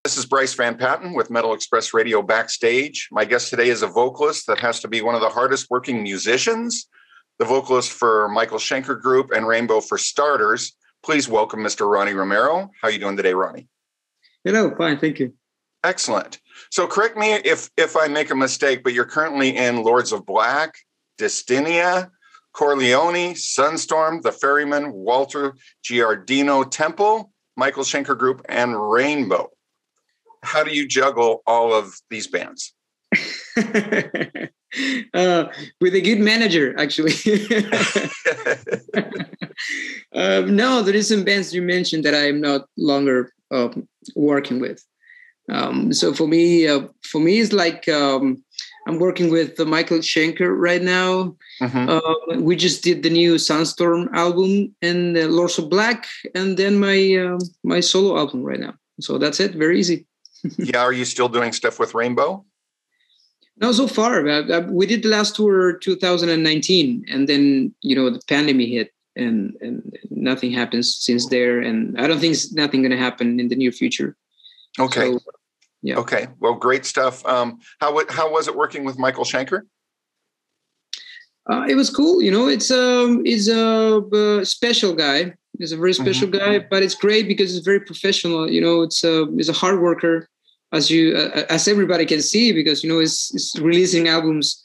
This is Bryce Van Patten with Metal Express Radio Backstage. My guest today is a vocalist that has to be one of the hardest working musicians, the vocalist for Michael Schenker Group and Rainbow for starters. Please welcome Mr. Ronnie Romero. How are you doing today, Ronnie? Hello, fine, thank you. Excellent. So correct me if I make a mistake, but you're currently in Lords of Black, Dystinia, Corleone, Sunstorm, The Ferryman, Walter Giardino Temple, Michael Schenker Group, and Rainbow. How do you juggle all of these bands? With a good manager, actually. No, there is some bands you mentioned that I am not longer working with. So for me, it's like I'm working with Michael Schenker right now. Mm-hmm. We just did the new Sunstorm album and Lords of Black, and then my solo album right now. So that's it. Very easy. Yeah. Are you still doing stuff with Rainbow? No, so far. We did the last tour 2019, and then, the pandemic hit, and nothing happens since there. And I don't think nothing going to happen in the near future. Okay. So, yeah. Okay. Well, great stuff. How was it working with Michael Schenker? It was cool. He's a special guy. He's a very special guy, but it's great because it's very professional. He's a hard worker, as everybody can see, because he's releasing albums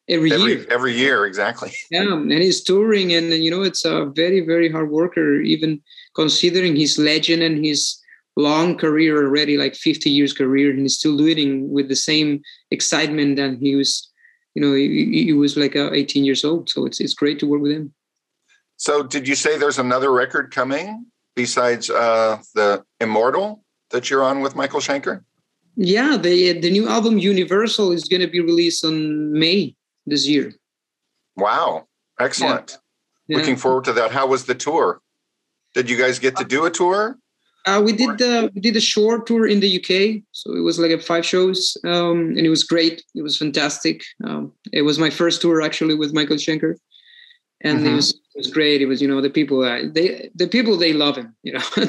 every year. Every year, exactly. Yeah, and he's touring, and it's a very, very hard worker, even considering his legend and his long career already, like 50 years career, and he's still doing with the same excitement that he was. He was like 18 years old, so it's great to work with him. So did you say there's another record coming besides the Immortal that you're on with Michael Schenker? Yeah, the new album Universal is going to be released on May this year. Wow. Excellent. Yeah. Looking forward to that. How was the tour? Did you guys get to do a tour? We did a short tour in the UK. So it was like 5 shows, and it was great. It was fantastic. It was my first tour actually with Michael Schenker. And it was great. It was, the people they love him,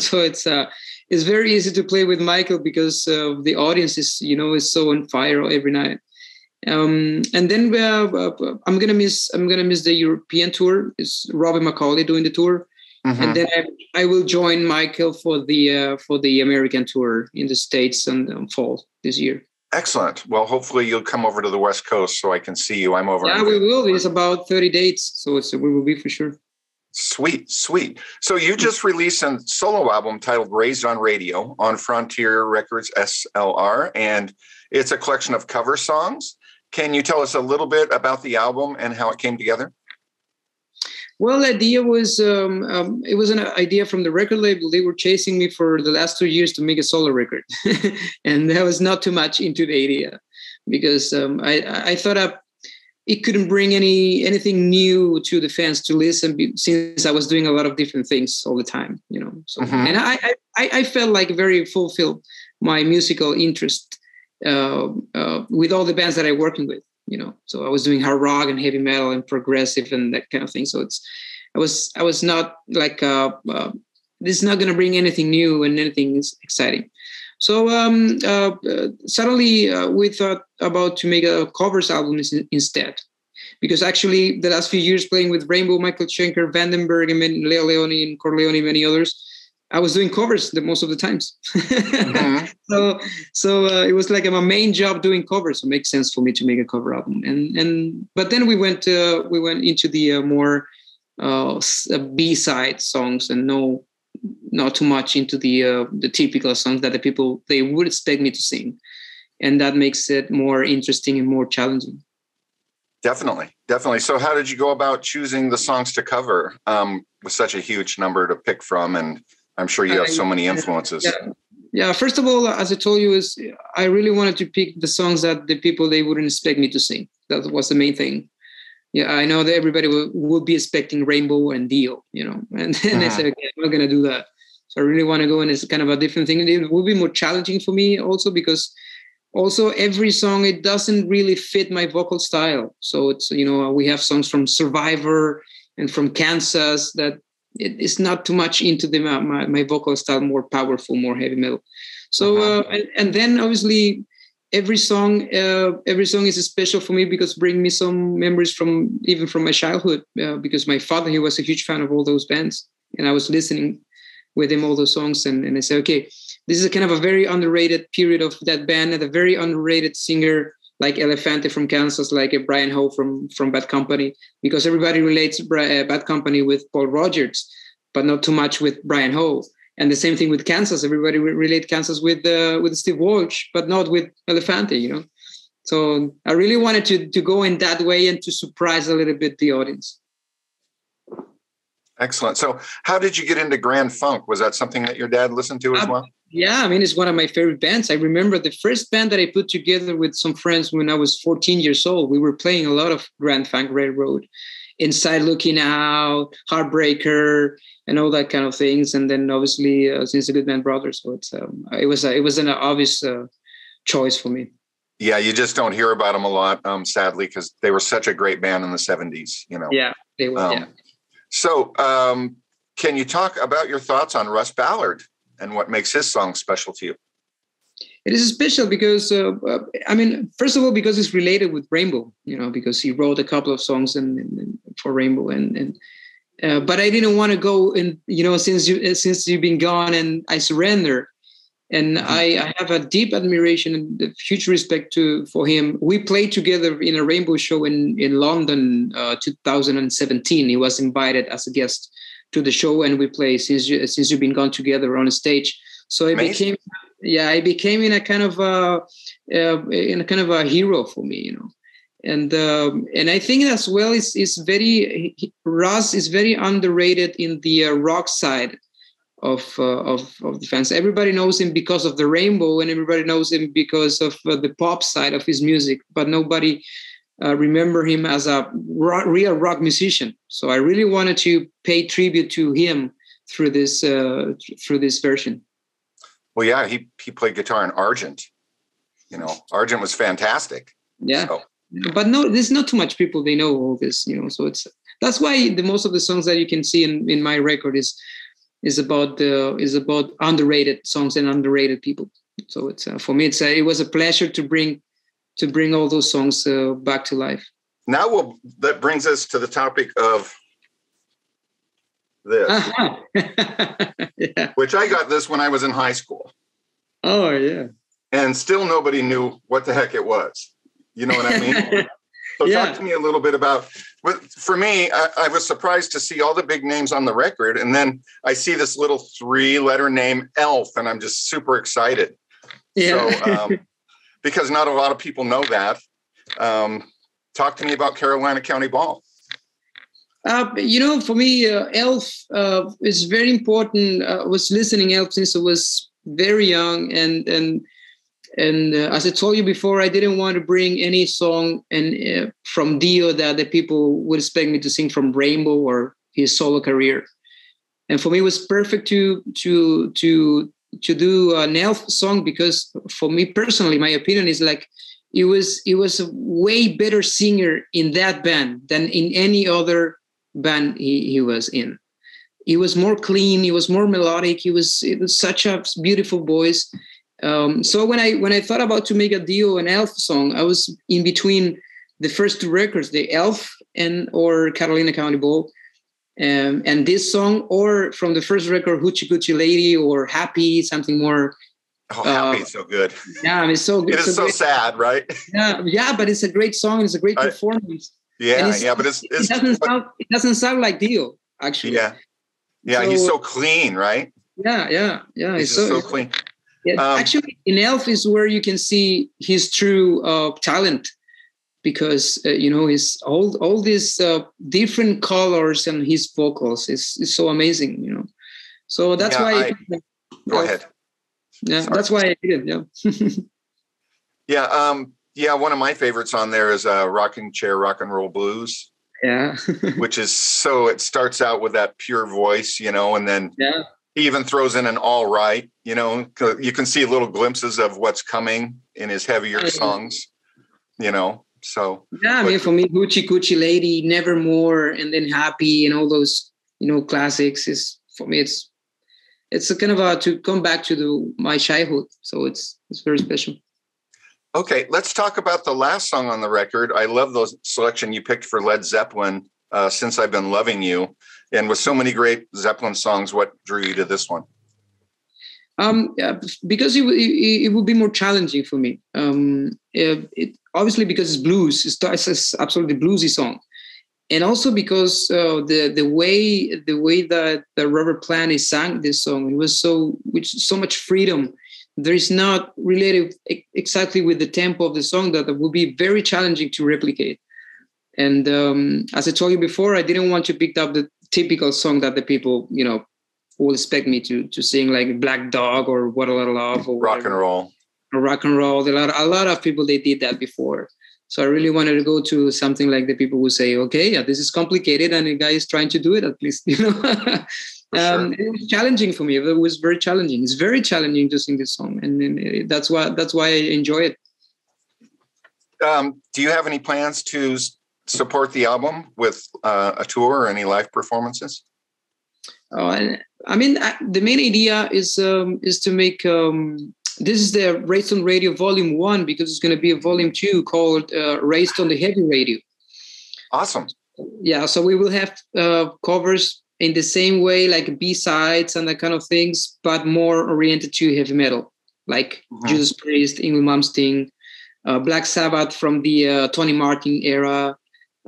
So it's very easy to play with Michael because the audience is so on fire every night. And then I'm gonna miss the European tour. It's Robbie McCauley doing the tour, and then I will join Michael for the American tour in the States and fall this year. Excellent. Well, hopefully you'll come over to the West Coast so I can see you. I'm over. Yeah, we will. It's about 30 dates, so we will be for sure. Sweet. So you just released a solo album titled Raised on Radio on Frontier Records SLR, and it's a collection of cover songs. Can you tell us a little bit about the album and how it came together? Well, the idea was, it was an idea from the record label. They were chasing me for the last 2 years to make a solo record. And I was not too much into the idea because I thought it couldn't bring anything new to the fans to listen since I was doing a lot of different things all the time, So, and I felt like very fulfilled my musical interest with all the bands that I'm working with. So I was doing hard rock and heavy metal and progressive and that kind of thing. So I was not like, this is not going to bring anything new and anything exciting. So suddenly we thought about to make a covers album instead, because actually the last few years playing with Rainbow, Michael Schenker, Vandenberg, and Leo Leone and Corleone, and many others, I was doing covers most of the times. So it was like my main job doing covers. So it makes sense for me to make a cover album. But then we went into the more B-side songs and not too much into the typical songs that the people they would expect me to sing, and that makes it more interesting and more challenging. Definitely. So how did you go about choosing the songs to cover with such a huge number to pick from? And I'm sure you have so many influences. Yeah. First of all, as I told you, I really wanted to pick the songs that the people they wouldn't expect me to sing. That was the main thing. Yeah, I know that everybody would be expecting Rainbow and Dio, and then I said, okay, I'm not going to do that. So I really want to go in as kind of a different thing. It will be more challenging for me also because every song, it doesn't really fit my vocal style. So it's, we have songs from Survivor and from Kansas that it's not too much into my vocal style, more powerful, more heavy metal. So and then obviously every song is special for me because bring me some memories from my childhood. Because my father, he was a huge fan of all those bands, and I was listening with him all those songs, and I said, okay, this is a kind of a very underrated period of that band, and a very underrated singer like Elefante from Kansas, like a Brian Ho from Bad Company, because everybody relates Bad Company with Paul Rodgers, but not too much with Brian Ho. And the same thing with Kansas. Everybody relate Kansas with Steve Walsh, but not with Elefante, you know. So I really wanted to go in that way and to surprise a little bit the audience. Excellent. So how did you get into Grand Funk? Was that something that your dad listened to as well? Yeah, I mean, it's one of my favorite bands. I remember the first band that I put together with some friends when I was 14 years old. We were playing a lot of Grand Funk Railroad, Inside Looking Out, Heartbreaker, and all that kind of things. And then obviously Since the Good Man Brothers. So it was an obvious choice for me. Yeah, you just don't hear about them a lot, sadly, because they were such a great band in the 70s, you know. Yeah, they were, yeah. So can you talk about your thoughts on Russ Ballard and what makes his song special to you? It is special because, I mean, first of all, because it's related with Rainbow, you know, because he wrote a couple of songs for Rainbow. But I didn't want to go in, you know, since you've been gone and I Surrender. And I have a deep admiration and a huge respect for him. We played together in a Rainbow show in London, 2017. He was invited as a guest to the show, and we played Since You've Been Gone together on a stage. So it became in a kind of a hero for me, you know. And I think as well Russ is very underrated in the rock side of the fans. Everybody knows him because of the Rainbow, and everybody knows him because of the pop side of his music, but nobody remember him as a real rock musician. So I really wanted to pay tribute to him through this version. Well, yeah, he played guitar in Argent. You know, Argent was fantastic. Yeah, so. But no, there's not too much people they know all this. You know, so that's why most of the songs that you can see in my record is about underrated songs and underrated people. So it's for me, it was a pleasure to bring all those songs back to life. Now that brings us to the topic of this, yeah. Which I got this when I was in high school. Oh yeah, and still nobody knew what the heck it was. You know what I mean? So talk to me a little bit about. But for me, I was surprised to see all the big names on the record, and then I see this little 3-letter name, Elf, and I'm just super excited. Yeah. So, because not a lot of people know that. Talk to me about Carolina County Ball. You know, for me, Elf is very important. I was listening Elf since I was very young, and as I told you before, I didn't want to bring any song from Dio that the people would expect me to sing from Rainbow or his solo career. And for me, it was perfect to do an Elf song because for me personally, my opinion is like it was a way better singer in that band than in any other band he was in. He was more clean. He was more melodic. It was such a beautiful voice. So when I thought about to make a Dio and Elf song, I was in between the first 2 records, the Elf or Carolina County Ball, and this song, or from the first record, Hoochie Coochie Lady or Happy, something more. Oh, Happy is so good. Yeah, I mean, it's so good. It is so sad, right? Yeah, but it's a great song. It's a great performance. Yeah, but it doesn't sound like Dio, actually. Yeah, so, he's so clean, right? Yeah. He's so clean. Yeah, actually, in Elf is where you can see his true talent, because his all these different colors and his vocals is so amazing. You know, so that's why. Go ahead. Yeah, sorry. That's why I did it. Yeah. Yeah. One of my favorites on there is Rocking Chair Rock and Roll Blues. Yeah. Which is it starts out with that pure voice, and then. Yeah. He even throws in an all right, you can see little glimpses of what's coming in his heavier songs, so. Yeah, I mean, for me, Hoochie Coochie Lady, Nevermore, and then Happy, and all those, classics for me, it's a kind of to come back to my childhood. So it's very special. Okay, let's talk about the last song on the record. I love the selection you picked for Led Zeppelin, Since I've Been Loving You. And with so many great Zeppelin songs, what drew you to this one? Because it would be more challenging for me. Obviously because it's blues, it's absolutely bluesy song. And also because the way that Robert Plant sang this song, it was with so much freedom. There is not related exactly with the tempo of the song that would be very challenging to replicate. And as I told you before, I didn't want to pick up the typical song that the people, will expect me to sing, like Black Dog or What a Little Love or rock and roll. Or rock and roll. A lot of people, they did that before. So I really wanted to go to something like the people who say, okay, yeah, this is complicated and the guy is trying to do it at least, Sure. It was challenging for me. It was very challenging. It's very challenging to sing this song. And that's why I enjoy it. Do you have any plans to support the album with a tour or any live performances? I mean, the main idea is to make this is the Raised on Radio Volume 1, because it's going to be a Volume 2 called Raised on the Heavy Radio. Awesome. Yeah, so we will have covers in the same way, like B-sides and that kind of things, but more oriented to heavy metal, like Judas Priest, Ingrid Malmsteen, Black Sabbath from the Tony Martin era,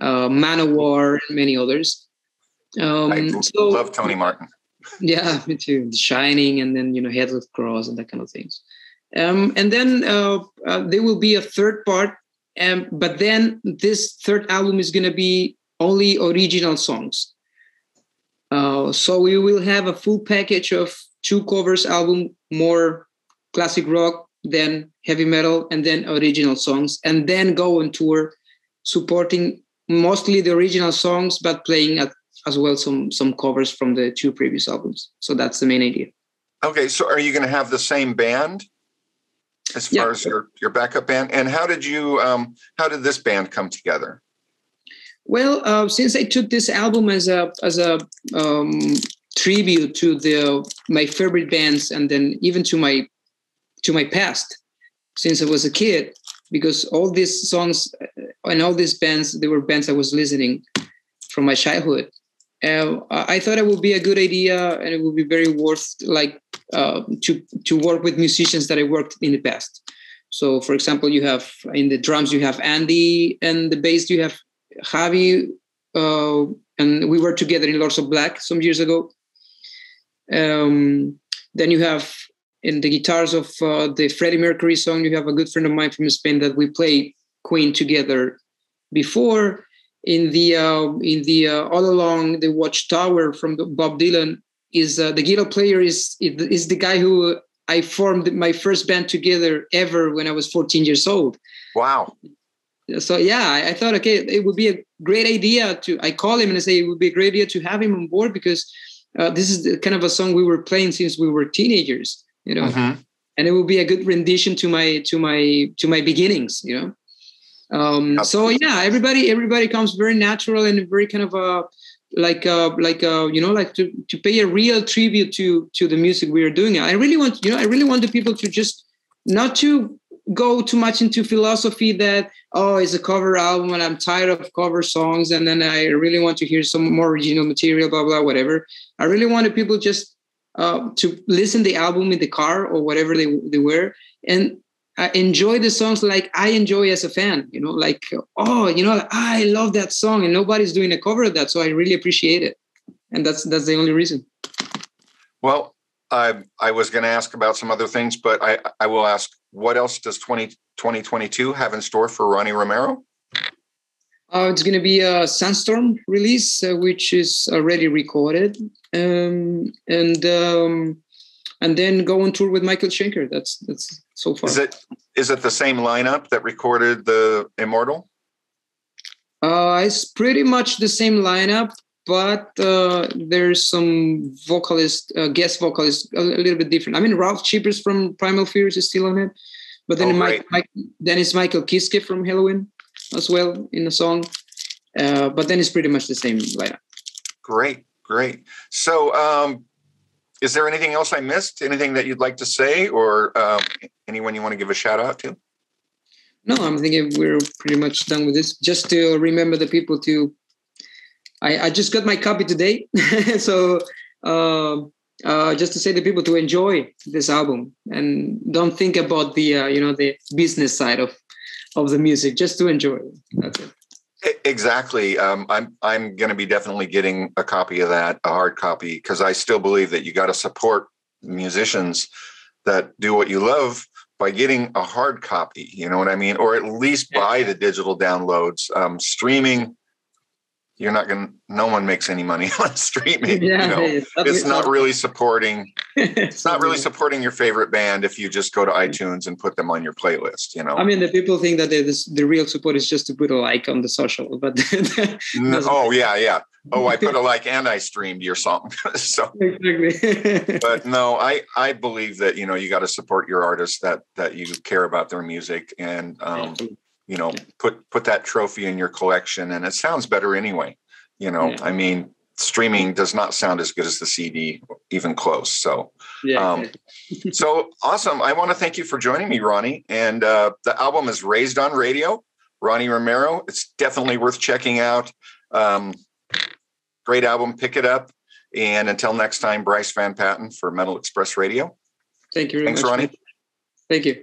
Manowar, and many others. I love Tony Martin. Yeah, me too. The Shining, and then Heads of Cross and that kind of things. And then there will be a third part, but then this third album is going to be only original songs. So we will have a full package of 2 covers album, more classic rock, then heavy metal, and then original songs, and then go on tour supporting mostly the original songs, but playing as well some covers from the 2 previous albums. So that's the main idea. Okay, so are you going to have the same band as far as your backup band? And how did this band come together? Well, since I took this album as a tribute to my favorite bands, and then even to my past, since I was a kid, because all these songs and all these bands, they were bands I was listening from my childhood. I thought it would be a good idea, and it would be very worth to work with musicians that I worked in the past. So, for example, you have in the drums you have Andy, and the bass you have Javi, and we were together in Lords of Black some years ago. Then you have in the guitars of the Freddie Mercury song, you have a good friend of mine from Spain that we played Queen together before. In the All Along the Watchtower from Bob Dylan, is the guitar player is the guy who I formed my first band together ever when I was 14 years old. Wow. So yeah, I thought, okay, it would be a great idea I call him and I say it would be a great idea to have him on board, because this is the kind of a song we were playing since we were teenagers, and it will be a good rendition to my beginnings, So yeah, everybody comes very natural and very kind of to pay a real tribute to the music we are doing. I really want the people to just not to go too much into philosophy that, it's a cover album and I'm tired of cover songs and then I really want to hear some more original material, blah, blah, whatever. I really wanted people just to listen the album in the car or whatever they were, and enjoy the songs like I enjoy as a fan, I love that song and nobody's doing a cover of that. So I really appreciate it. And that's the only reason. Well, I was going to ask about some other things, but I will ask, what else does 2022 have in store for Ronnie Romero? It's going to be a Sunstorm release, which is already recorded. And then go on tour with Michael Schenker. That's so far. Is it the same lineup that recorded the Immortal? It's pretty much the same lineup, but there's some guest vocalists, a little bit different. I mean, Ralph Cheapers from Primal Fears is still on it, but then then it's Michael Kiske from Halloween as well in the song. But then it's pretty much the same lineup. Great. So Is there anything else I missed? Anything that you'd like to say, or anyone you want to give a shout out to? No, I'm thinking we're pretty much done with this. Just to remember the people to, I just got my copy today. So just to say to people to enjoy this album and don't think about the, the business side of the music, just to enjoy it. That's it. Exactly. I'm going to be definitely getting a copy of that, a hard copy, because I still believe that you got to support musicians that do what you love by getting a hard copy. You know what I mean? Or at least buy the digital downloads. Streaming, no one makes any money on streaming. Yeah, it's not really supporting. It's not really supporting your favorite band if you just go to iTunes and put them on your playlist. I mean, the people think that the real support is just to put a like on the social, but yeah. Oh, I put a like and I streamed your song. So exactly. But no, I believe that you got to support your artists that you care about their music and put that trophy in your collection, and it sounds better anyway. I mean, streaming does not sound as good as the CD, even close. So, so awesome. I want to thank you for joining me, Ronnie. And the album is Raised on Radio, Ronnie Romero. It's definitely worth checking out. Great album. Pick it up. And until next time, Bryce Van Patten for Metal Express Radio. Thank you very much. Thanks, Ronnie. Thank you.